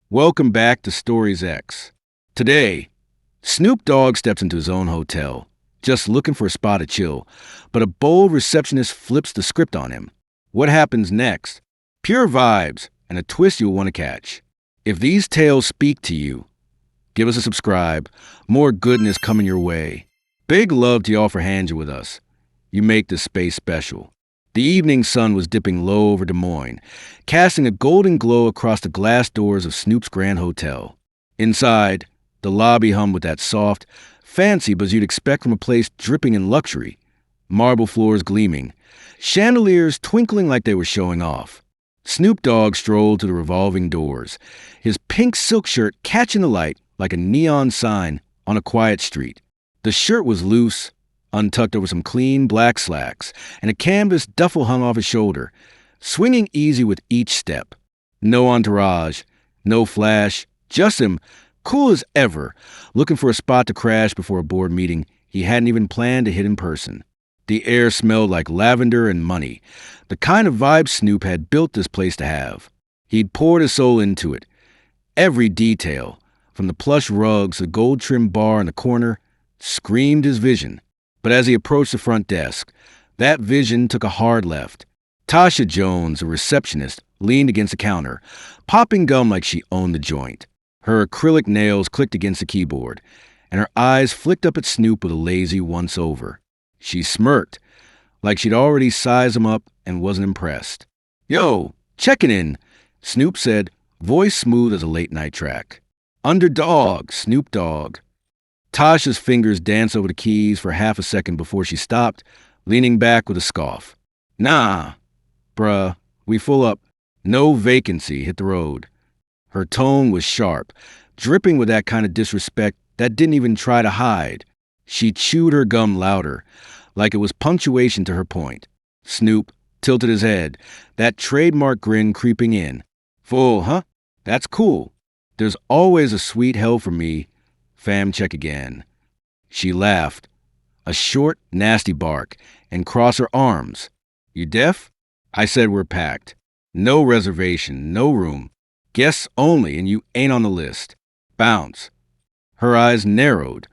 Welcome back to StoriesX. Today, Snoop Dogg steps into his own hotel, just looking for a spot to chill, but a bold receptionist flips the script on him. What happens next? Pure vibes and a twist you'll want to catch. If these tales speak to you, give us a subscribe. More goodness coming your way. Big love to y'all for hanging with us. You make this space special. The evening sun was dipping low over Des Moines, casting a golden glow across the glass doors of Snoop's Grand Hotel. Inside, the lobby hummed with that soft, fancy buzz you'd expect from a place dripping in luxury. Marble floors gleaming, chandeliers twinkling like they were showing off. Snoop Dogg strolled to the revolving doors, his pink silk shirt catching the light like a neon sign on a quiet street. The shirt was loose, untucked over some clean black slacks, and a canvas duffel hung off his shoulder, swinging easy with each step. No entourage, no flash, just him, cool as ever, looking for a spot to crash before a board meeting he hadn't even planned to hit in person. The air smelled like lavender and money, the kind of vibe Snoop had built this place to have. He'd poured his soul into it. Every detail, from the plush rugs to the gold-trimmed bar in the corner, screamed his vision. But as he approached the front desk, that vision took a hard left. Tasha Jones, a receptionist, leaned against the counter, popping gum like she owned the joint. Her acrylic nails clicked against the keyboard, and her eyes flicked up at Snoop with a lazy once-over. She smirked, like she'd already sized him up and wasn't impressed. "Yo, checking in," Snoop said, voice smooth as a late-night track. "Underdog, Snoop Dogg." Tasha's fingers danced over the keys for half a second before she stopped, leaning back with a scoff. "Nah, bruh, we full up. No vacancy, hit the road." Her tone was sharp, dripping with that kind of disrespect that didn't even try to hide. She chewed her gum louder, like it was punctuation to her point. Snoop tilted his head, that trademark grin creeping in. "Full, huh? That's cool. There's always a sweet hell for me. Fam, check again." She laughed, a short, nasty bark, and crossed her arms. "You deaf?" I said we're packed. No reservation, no room. Guests only, and you ain't on the list. Bounce. Her eyes narrowed,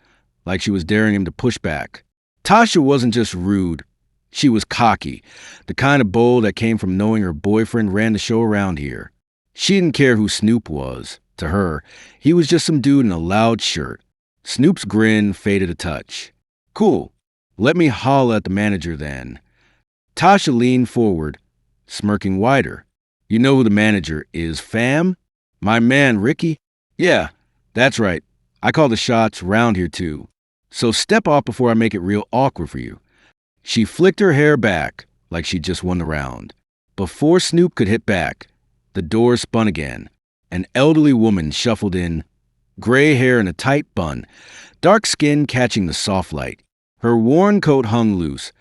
like she was daring him to push back. Tasha wasn't just rude. She was cocky, the kind of bull that came from knowing her boyfriend ran the show around here. She didn't care who Snoop was. To her, he was just some dude in a loud shirt. Snoop's grin faded a touch. "Cool. Let me holler at the manager then." Tasha leaned forward, smirking wider. "You know who the manager is, fam? My man, Ricky?" "Yeah, that's right. I call the shots round here too. So step off before I make it real awkward for you." She flicked her hair back like she'd just won the round. Before Snoop could hit back, the door spun again. An elderly woman shuffled in, gray hair in a tight bun, dark skin catching the soft light. Her worn coat hung loose,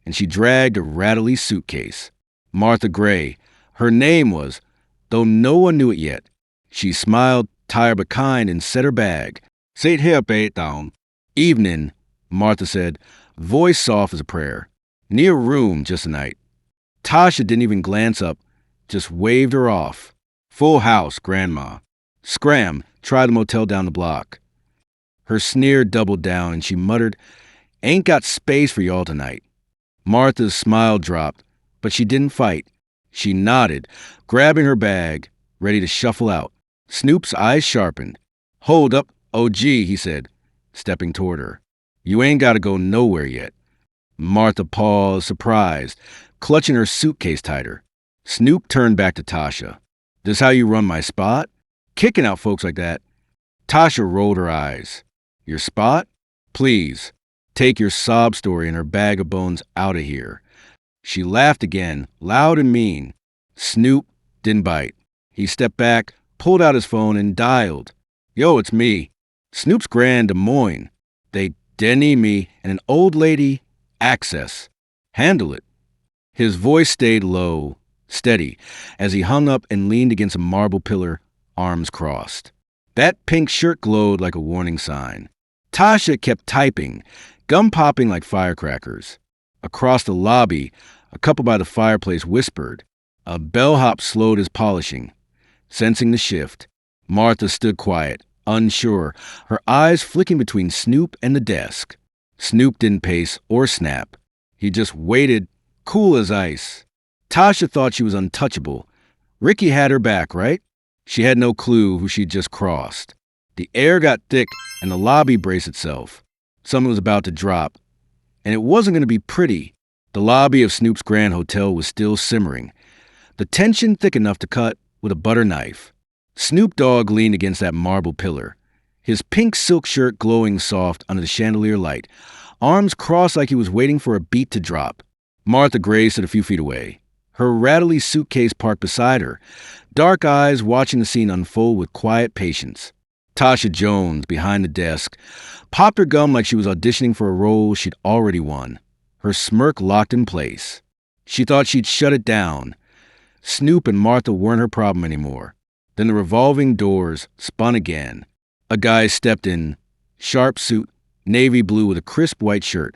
and she dragged a rattly suitcase. Martha Gray, her name was, though no one knew it yet. She smiled, tired but kind, and set her bag. "Sit here, bait down." "Evening," Martha said, voice soft as a prayer. "Near room just tonight." Tasha didn't even glance up, just waved her off. "Full house, Grandma." "Scram, try the motel down the block." Her sneer doubled down, and she muttered, "Ain't got space for y'all tonight." Martha's smile dropped, but she didn't fight. She nodded, grabbing her bag, ready to shuffle out. Snoop's eyes sharpened. "Hold up, OG," he said, stepping toward her. "You ain't got to go nowhere yet." Martha paused, surprised, clutching her suitcase tighter. Snoop turned back to Tasha. "This how you run my spot? Kicking out folks like that?" Tasha rolled her eyes. "Your spot? Please, take your sob story and her bag of bones out of here." She laughed again, loud and mean. Snoop didn't bite. He stepped back, pulled out his phone, and dialed. "Yo, it's me. Snoop's Grand Des Moines. They deny me and an old lady access. Handle it." His voice stayed low, steady, as he hung up and leaned against a marble pillar, arms crossed. That pink shirt glowed like a warning sign. Tasha kept typing, gum popping like firecrackers. Across the lobby, a couple by the fireplace whispered. A bellhop slowed his polishing, sensing the shift. Martha stood quiet, unsure, her eyes flicking between Snoop and the desk. Snoop didn't pace or snap. He just waited, cool as ice. Tasha thought she was untouchable. Ricky had her back, right? She had no clue who she'd just crossed. The air got thick and the lobby braced itself. Something was about to drop. And it wasn't going to be pretty. The lobby of Snoop's Grand Hotel was still simmering. The tension thick enough to cut with a butter knife. Snoop Dogg leaned against that marble pillar, his pink silk shirt glowing soft under the chandelier light, arms crossed like he was waiting for a beat to drop. Martha Gray stood a few feet away, her rattly suitcase parked beside her, dark eyes watching the scene unfold with quiet patience. Tasha Jones, behind the desk, popped her gum like she was auditioning for a role she'd already won, her smirk locked in place. She thought she'd shut it down. Snoop and Martha weren't her problem anymore. Then the revolving doors spun again. A guy stepped in, sharp suit, navy blue with a crisp white shirt,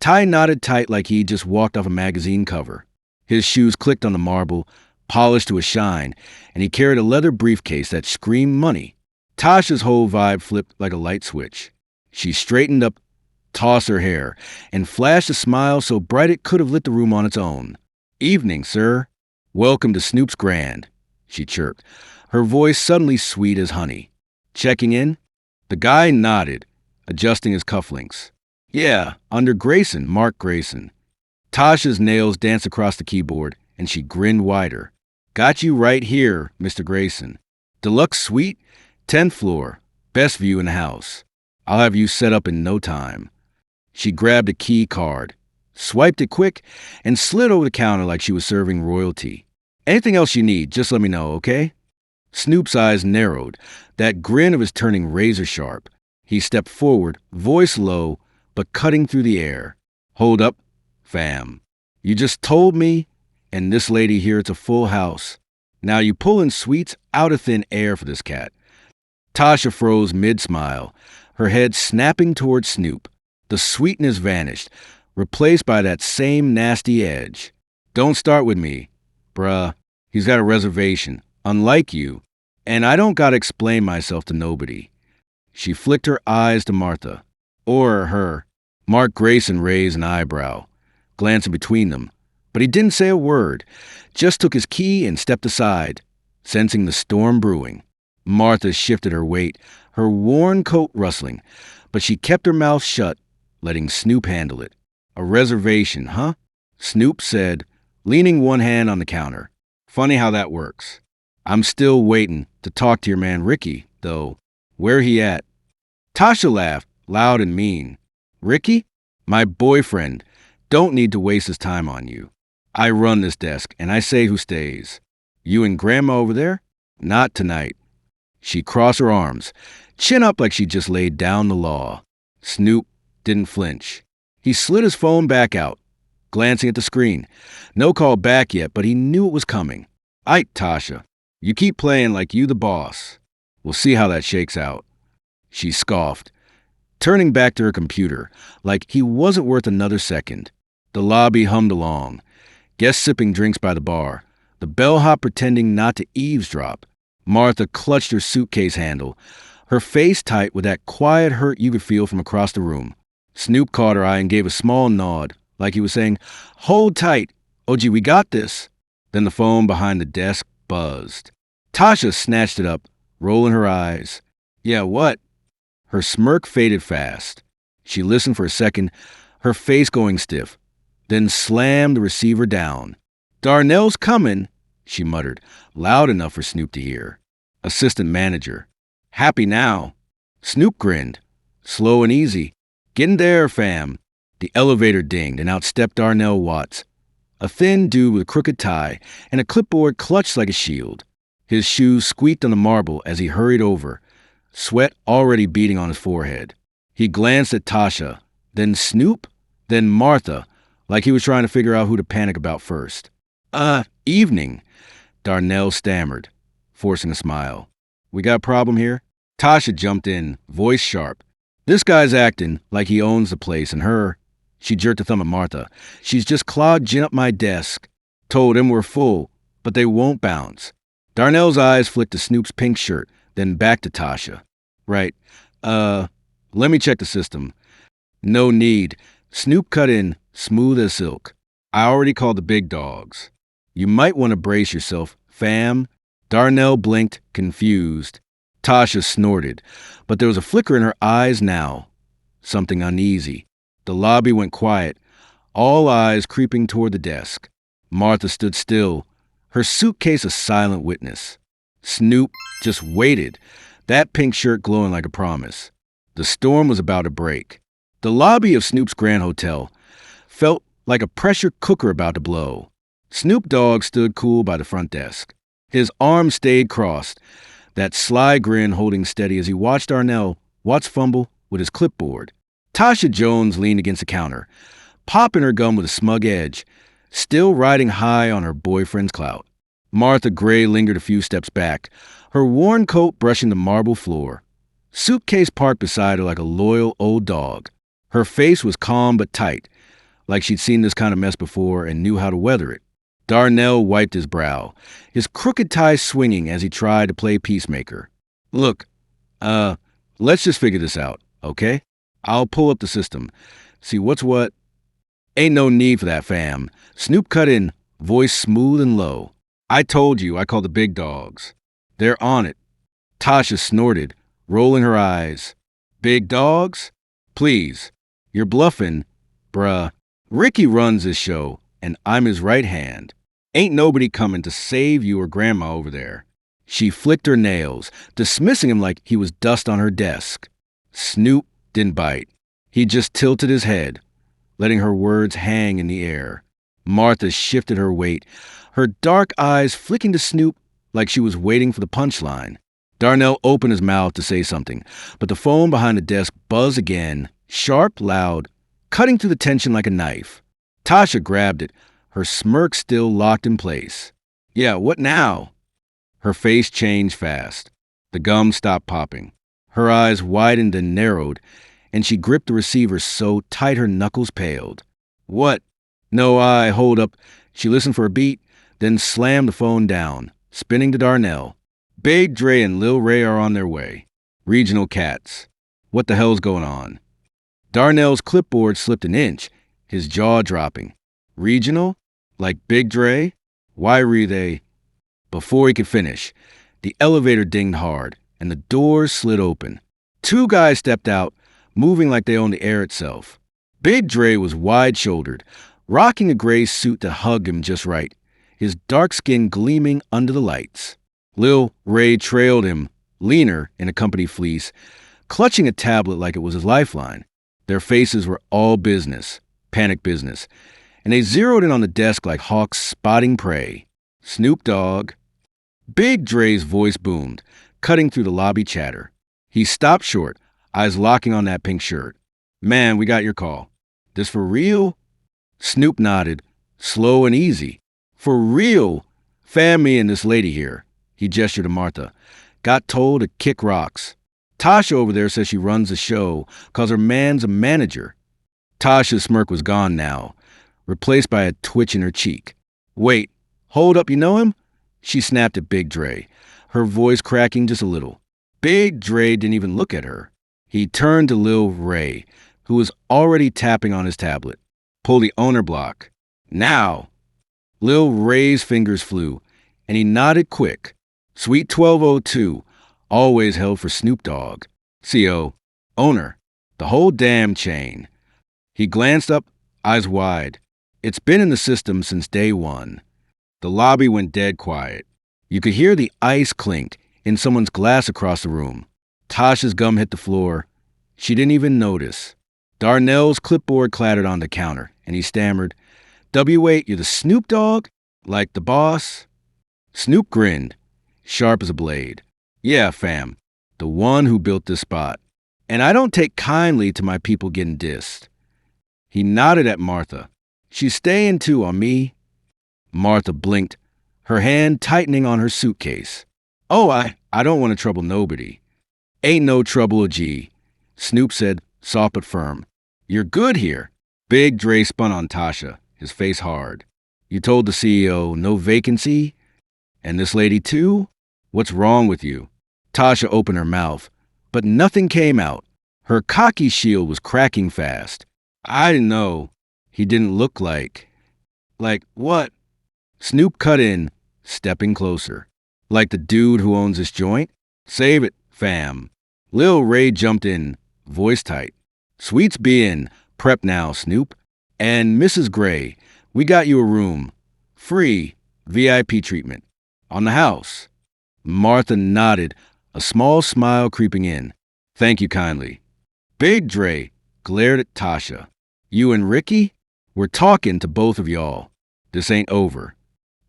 tie knotted tight like he'd just walked off a magazine cover. His shoes clicked on the marble, polished to a shine, and he carried a leather briefcase that screamed money. Tasha's whole vibe flipped like a light switch. She straightened up, tossed her hair, and flashed a smile so bright it could have lit the room on its own. "Evening, sir. Welcome to Snoop's Grand," she chirped, her voice suddenly sweet as honey. "Checking in?" The guy nodded, adjusting his cufflinks. "Yeah, under Grayson, Mark Grayson." Tasha's nails danced across the keyboard, and she grinned wider. "Got you right here, Mr. Grayson. Deluxe suite, 10th floor, best view in the house. I'll have you set up in no time." She grabbed a key card, swiped it quick, and slid over the counter like she was serving royalty. "Anything else you need, just let me know, okay?" Snoop's eyes narrowed, that grin of his turning razor sharp. He stepped forward, voice low, but cutting through the air. "Hold up, fam. You just told me, and this lady here, it's a full house. Now you pulling sweets out of thin air for this cat." Tasha froze mid-smile, her head snapping toward Snoop. The sweetness vanished, replaced by that same nasty edge. "Don't start with me, bruh. He's got a reservation, unlike you, and I don't gotta explain myself to nobody." She flicked her eyes to Martha. Or her. Mark Grayson raised an eyebrow, glancing between them, but he didn't say a word, just took his key and stepped aside, sensing the storm brewing. Martha shifted her weight, her worn coat rustling, but she kept her mouth shut, letting Snoop handle it. "A reservation, huh?" Snoop said, leaning one hand on the counter. "Funny how that works. I'm still waiting to talk to your man Ricky, though. Where he at?" Tasha laughed, loud and mean. "Ricky? My boyfriend. Don't need to waste his time on you. I run this desk, and I say who stays. You and Grandma over there? Not tonight." She crossed her arms, chin up like she just laid down the law. Snoop didn't flinch. He slid his phone back out, glancing at the screen. No call back yet, but he knew it was coming. "Ike, Tasha, you keep playing like you the boss. We'll see how that shakes out." She scoffed, turning back to her computer, like he wasn't worth another second. The lobby hummed along, guests sipping drinks by the bar, the bellhop pretending not to eavesdrop. Martha clutched her suitcase handle, her face tight with that quiet hurt you could feel from across the room. Snoop caught her eye and gave a small nod, like he was saying, "Hold tight. OG, we got this." Then the phone behind the desk buzzed. Tasha snatched it up, rolling her eyes. "Yeah, what?" Her smirk faded fast. She listened for a second, her face going stiff, then slammed the receiver down. "Darnell's coming," she muttered, loud enough for Snoop to hear. "Assistant manager. Happy now." Snoop grinned. "Slow and easy. Getting there, fam." The elevator dinged and out stepped Darnell Watts, a thin dude with a crooked tie and a clipboard clutched like a shield. His shoes squeaked on the marble as he hurried over, sweat already beading on his forehead. He glanced at Tasha, then Snoop, then Martha, like he was trying to figure out who to panic about first. Evening," Darnell stammered, forcing a smile. "We got a problem here?" Tasha jumped in, voice sharp. "This guy's acting like he owns the place, and her," she jerked a thumb at Martha, "she's just clawed gin up my desk. Told him we're full, but they won't bounce." Darnell's eyes flicked to Snoop's pink shirt, then back to Tasha. Right. Let me check the system. No need. Snoop cut in, smooth as silk. I already called the big dogs. You might want to brace yourself, fam. Darnell blinked, confused. Tasha snorted, but there was a flicker in her eyes now. Something uneasy. The lobby went quiet, all eyes creeping toward the desk. Martha stood still, her suitcase a silent witness. Snoop just waited, that pink shirt glowing like a promise. The storm was about to break. The lobby of Snoop's Grand Hotel felt like a pressure cooker about to blow. Snoop Dogg stood cool by the front desk. His arms stayed crossed, that sly grin holding steady as he watched Darnell Watts fumble with his clipboard. Tasha Jones leaned against the counter, popping her gum with a smug edge, still riding high on her boyfriend's clout. Martha Gray lingered a few steps back, her worn coat brushing the marble floor. Suitcase parked beside her like a loyal old dog. Her face was calm but tight, like she'd seen this kind of mess before and knew how to weather it. Darnell wiped his brow, his crooked tie swinging as he tried to play peacemaker. Look, let's just figure this out, okay? I'll pull up the system, see what's what. Ain't no need for that, fam. Snoop cut in, voice smooth and low. I told you I called the big dogs. They're on it. Tasha snorted, rolling her eyes. Big dogs? Please. You're bluffing, bruh. Ricky runs this show, and I'm his right hand. Ain't nobody coming to save you or Grandma over there. She flicked her nails, dismissing him like he was dust on her desk. Snoop didn't bite. He just tilted his head, letting her words hang in the air. Martha shifted her weight, her dark eyes flicking to Snoop like she was waiting for the punchline. Darnell opened his mouth to say something, but the phone behind the desk buzzed again, sharp, loud, cutting through the tension like a knife. Tasha grabbed it, her smirk still locked in place. Yeah, what now? Her face changed fast. The gum stopped popping. Her eyes widened and narrowed, and she gripped the receiver so tight her knuckles paled. What? No, hold up. She listened for a beat, then slammed the phone down, spinning to Darnell. Big Dre and Lil Ray are on their way. Regional cats. What the hell's going on? Darnell's clipboard slipped an inch, his jaw dropping. Regional? Like Big Dre? Why were they? Before he could finish, the elevator dinged hard, and the doors slid open. Two guys stepped out, moving like they owned the air itself. Big Dre was wide-shouldered, rocking a gray suit that hugged him just right, his dark skin gleaming under the lights. Lil Ray trailed him, leaner in a company fleece, clutching a tablet like it was his lifeline. Their faces were all business, panic business, and they zeroed in on the desk like hawks spotting prey. Snoop Dogg. Big Dre's voice boomed, cutting through the lobby chatter. He stopped short, eyes locking on that pink shirt. Man, we got your call. This for real? Snoop nodded, slow and easy. For real? Fam, me and this lady here. He gestured to Martha. Got told to kick rocks. Tasha over there says she runs the show, 'cause her man's a manager. Tasha's smirk was gone now, replaced by a twitch in her cheek. Wait, hold up, you know him? She snapped at Big Dre, her voice cracking just a little. Big Dre didn't even look at her. He turned to Lil Ray, who was already tapping on his tablet. Pull the owner block. Now! Lil Ray's fingers flew, and he nodded quick. Suite 1202, always held for Snoop Dogg. CO, owner, the whole damn chain. He glanced up, eyes wide. It's been in the system since day one. The lobby went dead quiet. You could hear the ice clink in someone's glass across the room. Tasha's gum hit the floor. She didn't even notice. Darnell's clipboard clattered on the counter, and he stammered, W8, you're the Snoop Dogg? Like the boss? Snoop grinned, sharp as a blade. Yeah, fam, the one who built this spot. And I don't take kindly to my people getting dissed. He nodded at Martha. She's staying too on me. Martha blinked, her hand tightening on her suitcase. Oh, I don't want to trouble nobody. Ain't no trouble, G. Snoop said, soft but firm. You're good here. Big Dre spun on Tasha, his face hard. You told the CEO no vacancy? And this lady too? What's wrong with you? Tasha opened her mouth, but nothing came out. Her cocky shield was cracking fast. I didn't know. He didn't look like. Like what? Snoop cut in, stepping closer. Like the dude who owns this joint? Save it, fam. Lil Ray jumped in, voice tight. Sweets be in. Prep now, Snoop. And Mrs. Gray, we got you a room. Free. VIP treatment. On the house. Martha nodded, a small smile creeping in. Thank you kindly. Big Dre glared at Tasha. You and Ricky? We're talking to both of y'all. This ain't over.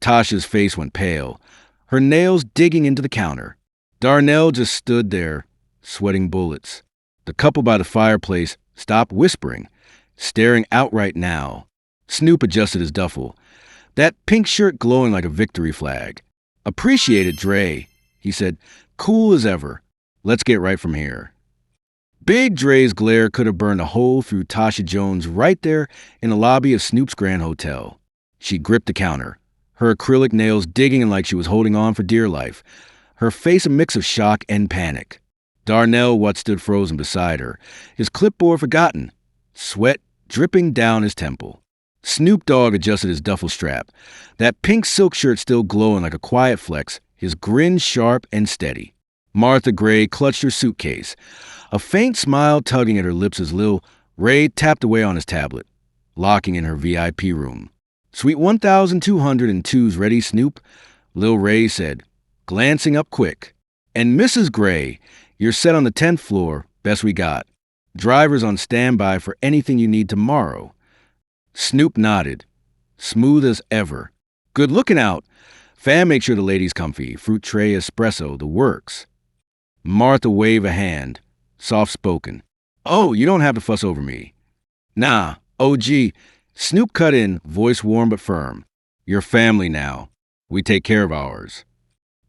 Tasha's face went pale, her nails digging into the counter. Darnell just stood there, sweating bullets. The couple by the fireplace stopped whispering, staring outright now. Snoop adjusted his duffel, that pink shirt glowing like a victory flag. Appreciate it, Dre, he said, cool as ever. Let's get right from here. Big Dre's glare could have burned a hole through Tasha Jones right there in the lobby of Snoop's Grand Hotel. She gripped the counter, her acrylic nails digging in like she was holding on for dear life, her face a mix of shock and panic. Darnell Watt stood frozen beside her, his clipboard forgotten, sweat dripping down his temple. Snoop Dogg adjusted his duffel strap, that pink silk shirt still glowing like a quiet flex, his grin sharp and steady. Martha Gray clutched her suitcase, a faint smile tugging at her lips as Lil Ray tapped away on his tablet, locking in her VIP room. Suite 1202's ready, Snoop, Lil Ray said, glancing up quick. And Mrs. Gray, you're set on the 10th floor, best we got. Driver's on standby for anything you need tomorrow. Snoop nodded, smooth as ever. Good looking out. Fam, make sure the lady's comfy. Fruit tray, espresso, the works. Martha waved a hand, soft-spoken. Oh, you don't have to fuss over me. Nah, OG. Snoop cut in, voice warm but firm. You're family now. We take care of ours.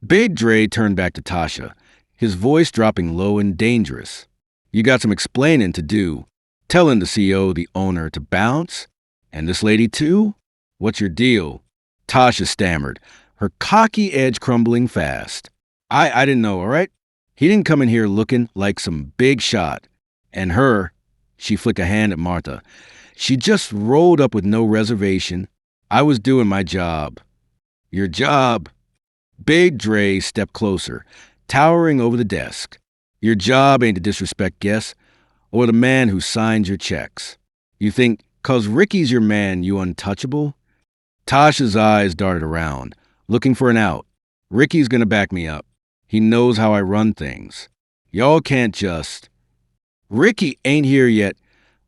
Big Dre turned back to Tasha, his voice dropping low and dangerous. You got some explaining to do. Telling the CEO, the owner, to bounce? And this lady too? What's your deal? Tasha stammered, her cocky edge crumbling fast. I didn't know, all right? He didn't come in here looking like some big shot. And her, she flicked a hand at Martha, she just rolled up with no reservation. I was doing my job. Your job? Big Dre stepped closer, towering over the desk. Your job ain't to disrespect guests or the man who signs your checks. You think, 'cause Ricky's your man, you untouchable? Tasha's eyes darted around, looking for an out. Ricky's gonna back me up. He knows how I run things. Y'all can't just... Ricky ain't here yet,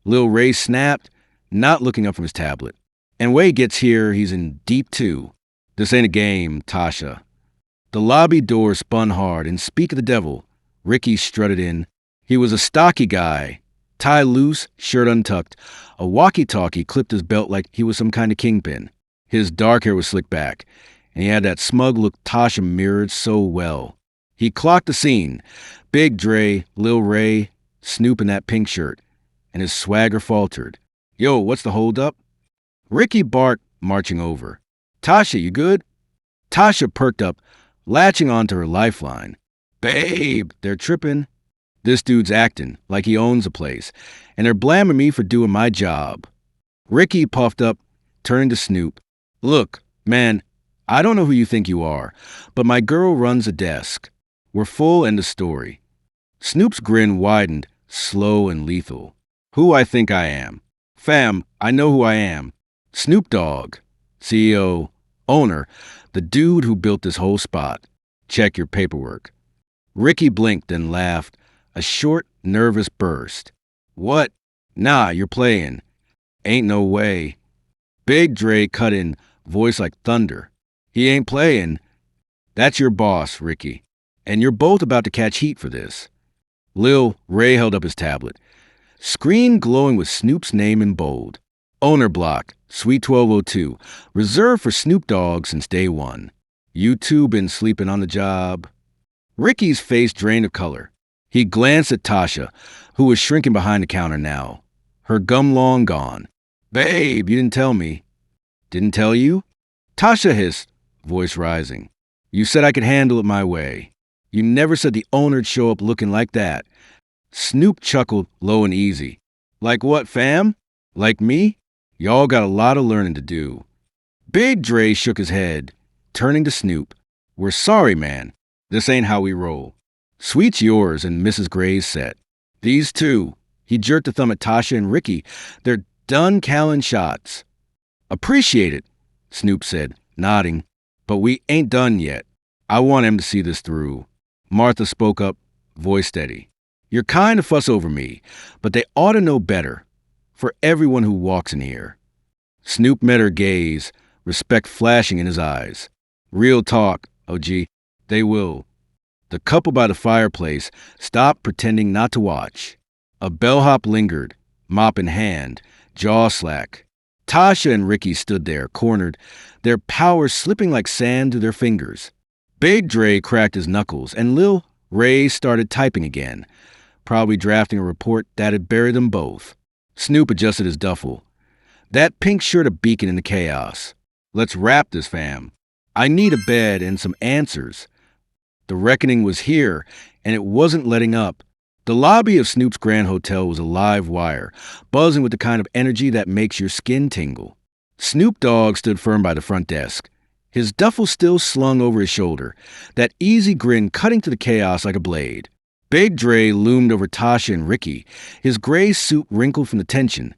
Lil Ray snapped, not looking up from his tablet. And when he gets here, he's in deep two. This ain't a game, Tasha. The lobby door spun hard, and speak of the devil, Ricky strutted in. He was a stocky guy, tie loose, shirt untucked. A walkie-talkie clipped his belt like he was some kind of kingpin. His dark hair was slicked back, and he had that smug look Tasha mirrored so well. He clocked the scene. Big Dre, Lil Ray, Snoop in that pink shirt, and his swagger faltered. Yo, what's the holdup? Ricky barked, marching over. Tasha, you good? Tasha perked up, latching onto her lifeline. Babe, they're tripping. This dude's acting like he owns the place, and they're blaming me for doing my job. Ricky puffed up, turning to Snoop. Look, man, I don't know who you think you are, but my girl runs a desk. We're full, end of story. Snoop's grin widened, slow and lethal. Who I think I am. Fam, I know who I am. Snoop Dogg, CEO, owner, the dude who built this whole spot. Check your paperwork. Ricky blinked and laughed, a short, nervous burst. What? Nah, you're playing. Ain't no way. Big Dre cut in, voice like thunder. He ain't playing. That's your boss, Ricky. And you're both about to catch heat for this. Lil Ray held up his tablet, screen glowing with Snoop's name in bold. Owner block, Suite 1202, reserved for Snoop Dogg since day one. You two been sleeping on the job? Ricky's face drained of color. He glanced at Tasha, who was shrinking behind the counter now, her gum long gone. Babe, you didn't tell me. Didn't tell you? Tasha hissed, voice rising. You said I could handle it my way. You never said the owner'd show up looking like that. Snoop chuckled low and easy. Like what, fam? Like me? Y'all got a lot of learning to do. Big Dre shook his head, turning to Snoop. We're sorry, man. This ain't how we roll. Sweet's yours and Mrs. Gray's set. These two, he jerked a thumb at Tasha and Ricky, they're done calling shots. Appreciate it, Snoop said, nodding. But we ain't done yet. I want him to see this through. Martha spoke up, voice steady. You're kind to fuss over me, but they ought to know better. For everyone who walks in here. Snoop met her gaze, respect flashing in his eyes. Real talk, OG. They will. The couple by the fireplace stopped pretending not to watch. A bellhop lingered, mop in hand, jaw slack. Tasha and Ricky stood there, cornered, their power slipping like sand to their fingers. Big Dre cracked his knuckles, and Lil Ray started typing again, probably drafting a report that had buried them both. Snoop adjusted his duffel. That pink shirt a beacon in the chaos. Let's wrap this, fam. I need a bed and some answers. The reckoning was here, and it wasn't letting up. The lobby of Snoop's Grand Hotel was a live wire, buzzing with the kind of energy that makes your skin tingle. Snoop Dogg stood firm by the front desk, his duffel still slung over his shoulder, that easy grin cutting through the chaos like a blade. Big Dre loomed over Tasha and Ricky, his gray suit wrinkled from the tension,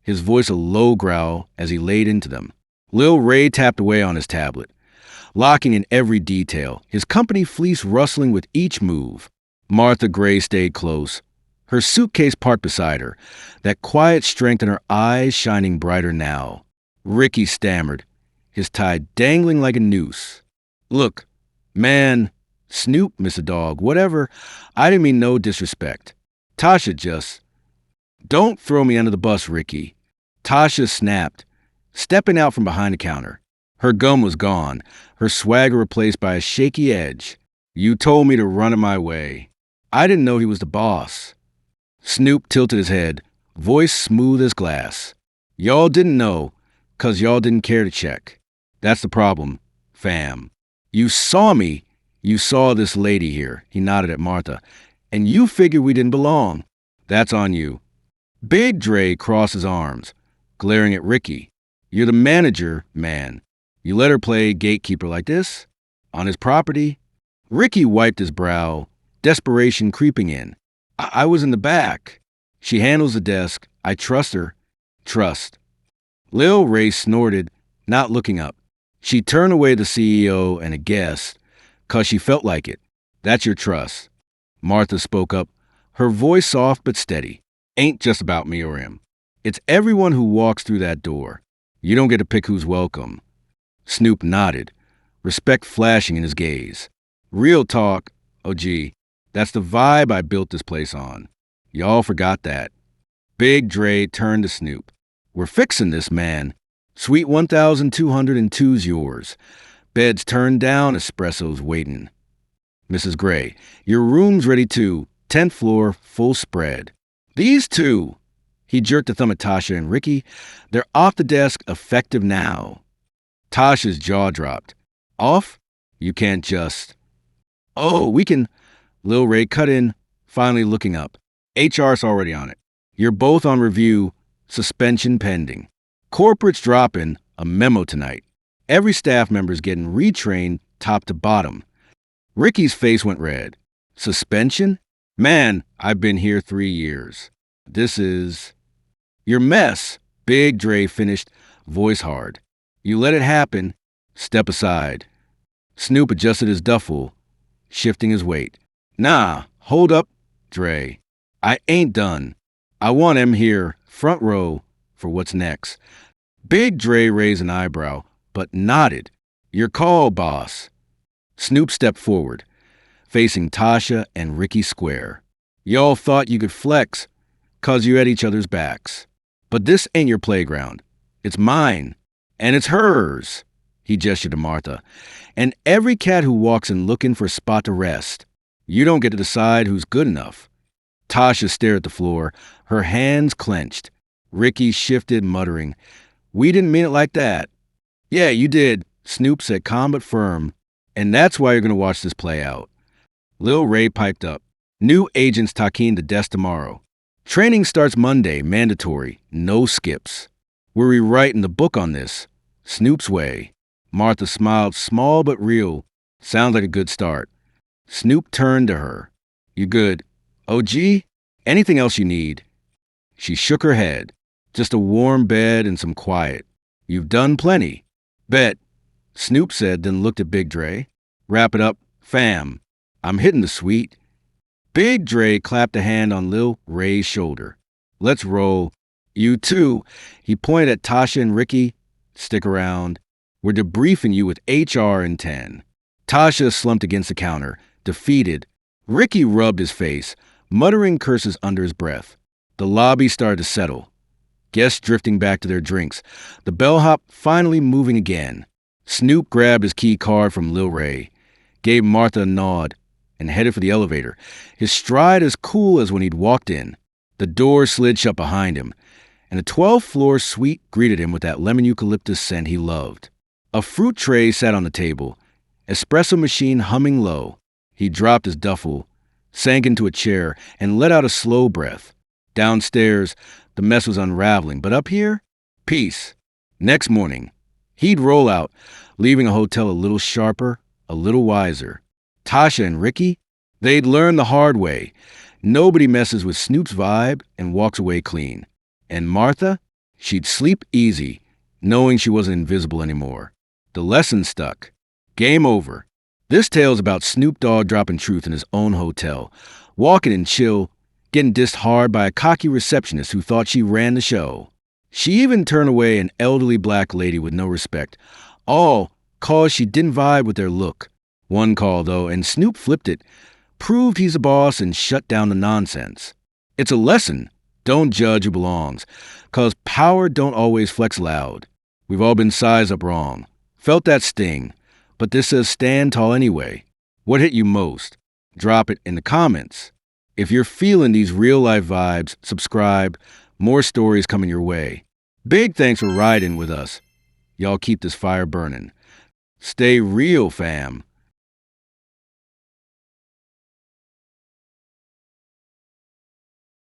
his voice a low growl as he laid into them. Lil Ray tapped away on his tablet, locking in every detail, his company fleece rustling with each move. Martha Gray stayed close, her suitcase parked beside her, that quiet strength in her eyes shining brighter now. Ricky stammered, his tie dangling like a noose. Look, man, Snoop, Mr. Dog, whatever, I didn't mean no disrespect. Tasha just... Don't throw me under the bus, Ricky. Tasha snapped, stepping out from behind the counter. Her gum was gone, her swagger replaced by a shaky edge. You told me to run it my way. I didn't know he was the boss. Snoop tilted his head, voice smooth as glass. Y'all didn't know, 'cause y'all didn't care to check. That's the problem, fam. You saw me. You saw this lady here, he nodded at Martha, and you figured we didn't belong. That's on you. Big Dre crossed his arms, glaring at Ricky. You're the manager, man. You let her play gatekeeper like this? On his property? Ricky wiped his brow, desperation creeping in. I was in the back. She handles the desk. I trust her. Trust. Lil Ray snorted, not looking up. She turned away the CEO and a guest, 'cause she felt like it. That's your trust. Martha spoke up, her voice soft but steady. Ain't just about me or him. It's everyone who walks through that door. You don't get to pick who's welcome. Snoop nodded, respect flashing in his gaze. Real talk, OG. That's the vibe I built this place on. Y'all forgot that. Big Dre turned to Snoop. We're fixing this, man. Suite 1202's yours. Beds turned down, espressos waiting. Mrs. Gray, your room's ready too. 10th floor, full spread. These two, he jerked a thumb at Tasha and Ricky, they're off the desk, effective now. Tasha's jaw dropped. Off? You can't just... Oh, we can... Lil Ray cut in, finally looking up. HR's already on it. You're both on review, suspension pending. Corporate's dropping a memo tonight. Every staff member's getting retrained top to bottom. Ricky's face went red. Suspension? Man, I've been here 3 years. This is... Your mess, Big Dre finished, voice hard. You let it happen. Step aside. Snoop adjusted his duffel, shifting his weight. Nah, hold up, Dre. I ain't done. I want him here, front row, for what's next. Big Dre raised an eyebrow, but nodded. Your call, boss. Snoop stepped forward, facing Tasha and Ricky square. Y'all thought you could flex, 'cause you had each other's backs. But this ain't your playground. It's mine. And it's hers. He gestured to Martha. And every cat who walks in looking for a spot to rest. You don't get to decide who's good enough. Tasha stared at the floor, her hands clenched. Ricky shifted, muttering, We didn't mean it like that. Yeah, you did, Snoop said calm but firm. And that's why you're going to watch this play out. Lil Ray piped up. New agents talking to Des tomorrow. Training starts Monday, mandatory, no skips. We're rewriting the book on this. Snoop's way. Martha smiled, small but real. Sounds like a good start. Snoop turned to her. You good? OG? Anything else you need? She shook her head. Just a warm bed and some quiet. You've done plenty. Bet. Snoop said, then looked at Big Dre. Wrap it up, fam. I'm hitting the suite. Big Dre clapped a hand on Lil Ray's shoulder. Let's roll. You too. He pointed at Tasha and Ricky. Stick around. We're debriefing you with HR in 10. Tasha slumped against the counter, defeated. Ricky rubbed his face, muttering curses under his breath. The lobby started to settle. Guests drifting back to their drinks. The bellhop finally moving again. Snoop grabbed his key card from Lil Ray, gave Martha a nod, and headed for the elevator, his stride as cool as when he'd walked in. The door slid shut behind him, and the 12th floor suite greeted him with that lemon eucalyptus scent he loved. A fruit tray sat on the table, espresso machine humming low. He dropped his duffel, sank into a chair, and let out a slow breath. Downstairs, the mess was unraveling, but up here, peace. Next morning, he'd roll out, leaving a hotel a little sharper, a little wiser. Tasha and Ricky, they'd learned the hard way. Nobody messes with Snoop's vibe and walks away clean. And Martha, she'd sleep easy, knowing she wasn't invisible anymore. The lesson stuck. Game over. This tale's about Snoop Dogg dropping truth in his own hotel, walking in chill, getting dissed hard by a cocky receptionist who thought she ran the show. She even turned away an elderly black lady with no respect, all cause she didn't vibe with their look. One call, though, and Snoop flipped it, proved he's a boss and shut down the nonsense. It's a lesson. Don't judge who belongs, cause power don't always flex loud. We've all been sized up wrong. Felt that sting, but this says stand tall anyway. What hit you most? Drop it in the comments. If you're feeling these real-life vibes, subscribe. More stories coming your way. Big thanks for riding with us. Y'all keep this fire burning. Stay real, fam.